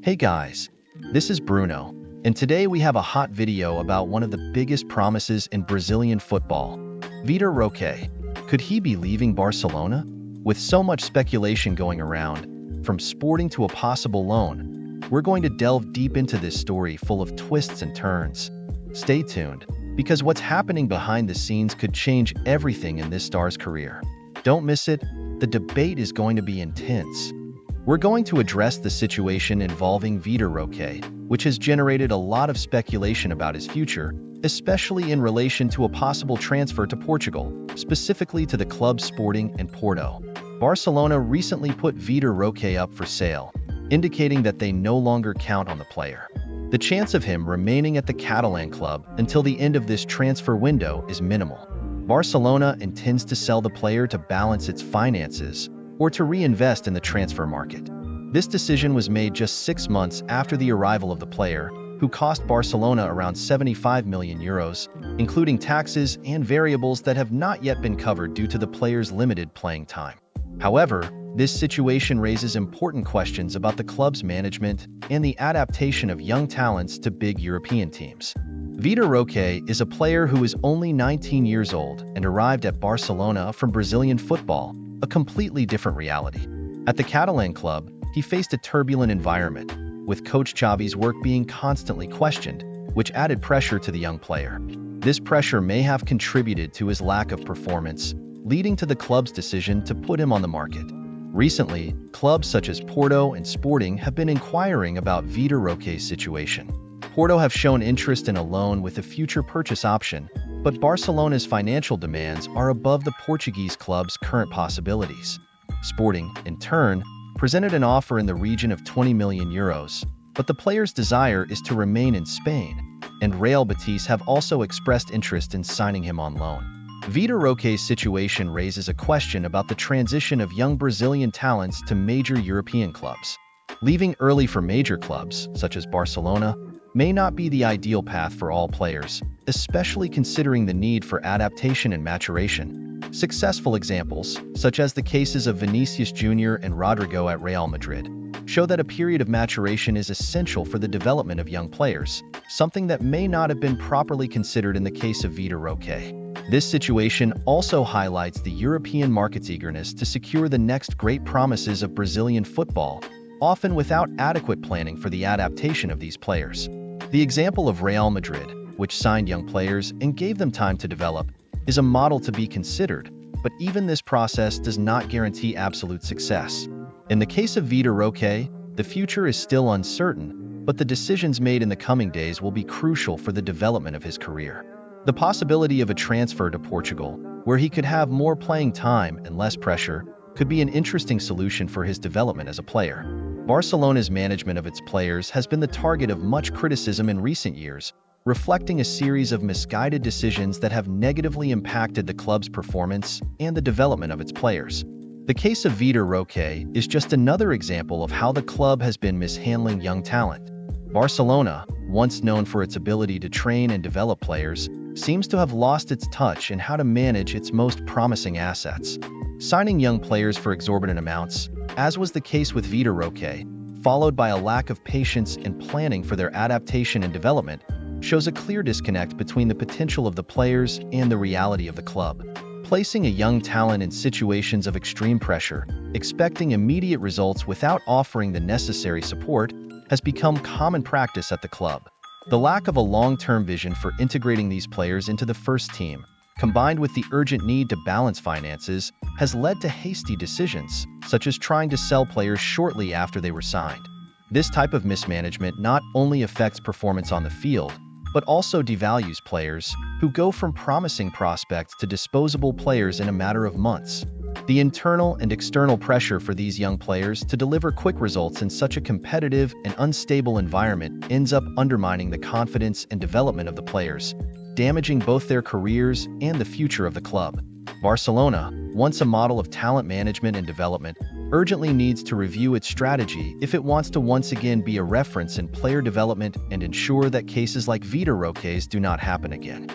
Hey guys, this is Bruno, and today we have a hot video about one of the biggest promises in Brazilian football, Vitor Roque. Could he be leaving Barcelona? With so much speculation going around, from Sporting to a possible loan, we're going to delve deep into this story full of twists and turns. Stay tuned, because what's happening behind the scenes could change everything in this star's career. Don't miss it, the debate is going to be intense. We're going to address the situation involving Vitor Roque, which has generated a lot of speculation about his future, especially in relation to a possible transfer to Portugal, specifically to the clubs Sporting and Porto. Barcelona recently put Vitor Roque up for sale, indicating that they no longer count on the player. The chance of him remaining at the Catalan club until the end of this transfer window is minimal. Barcelona intends to sell the player to balance its finances or to reinvest in the transfer market. This decision was made just 6 months after the arrival of the player, who cost Barcelona around 75 million euros, including taxes and variables that have not yet been covered due to the player's limited playing time. However, this situation raises important questions about the club's management and the adaptation of young talents to big European teams. Vitor Roque is a player who is only 19 years old and arrived at Barcelona from Brazilian football, a completely different reality. At the Catalan club, he faced a turbulent environment, with Coach Xavi's work being constantly questioned, which added pressure to the young player. This pressure may have contributed to his lack of performance, leading to the club's decision to put him on the market. Recently, clubs such as Porto and Sporting have been inquiring about Vitor Roque's situation. Porto have shown interest in a loan with a future purchase option, but Barcelona's financial demands are above the Portuguese club's current possibilities. Sporting, in turn, presented an offer in the region of 20 million euros, but the player's desire is to remain in Spain, and Real Betis have also expressed interest in signing him on loan. Vitor Roque's situation raises a question about the transition of young Brazilian talents to major European clubs. Leaving early for major clubs, such as Barcelona, may not be the ideal path for all players, especially considering the need for adaptation and maturation. Successful examples, such as the cases of Vinicius Jr. and Rodrigo at Real Madrid, show that a period of maturation is essential for the development of young players, something that may not have been properly considered in the case of Vitor Roque. This situation also highlights the European market's eagerness to secure the next great promises of Brazilian football, often without adequate planning for the adaptation of these players. The example of Real Madrid, which signed young players and gave them time to develop, is a model to be considered, but even this process does not guarantee absolute success. In the case of Vitor Roque, the future is still uncertain, but the decisions made in the coming days will be crucial for the development of his career. The possibility of a transfer to Portugal, where he could have more playing time and less pressure, could be an interesting solution for his development as a player. Barcelona's management of its players has been the target of much criticism in recent years, reflecting a series of misguided decisions that have negatively impacted the club's performance and the development of its players. The case of Vitor Roque is just another example of how the club has been mishandling young talent. Barcelona, once known for its ability to train and develop players, seems to have lost its touch in how to manage its most promising assets. Signing young players for exorbitant amounts, as was the case with Vitor Roque, followed by a lack of patience and planning for their adaptation and development, shows a clear disconnect between the potential of the players and the reality of the club. Placing a young talent in situations of extreme pressure, expecting immediate results without offering the necessary support, has become common practice at the club. The lack of a long-term vision for integrating these players into the first team, combined with the urgent need to balance finances, has led to hasty decisions, such as trying to sell players shortly after they were signed. This type of mismanagement not only affects performance on the field, but also devalues players, who go from promising prospects to disposable players in a matter of months. The internal and external pressure for these young players to deliver quick results in such a competitive and unstable environment ends up undermining the confidence and development of the players, damaging both their careers and the future of the club. Barcelona, once a model of talent management and development, urgently needs to review its strategy if it wants to once again be a reference in player development and ensure that cases like Vitor Roque's do not happen again.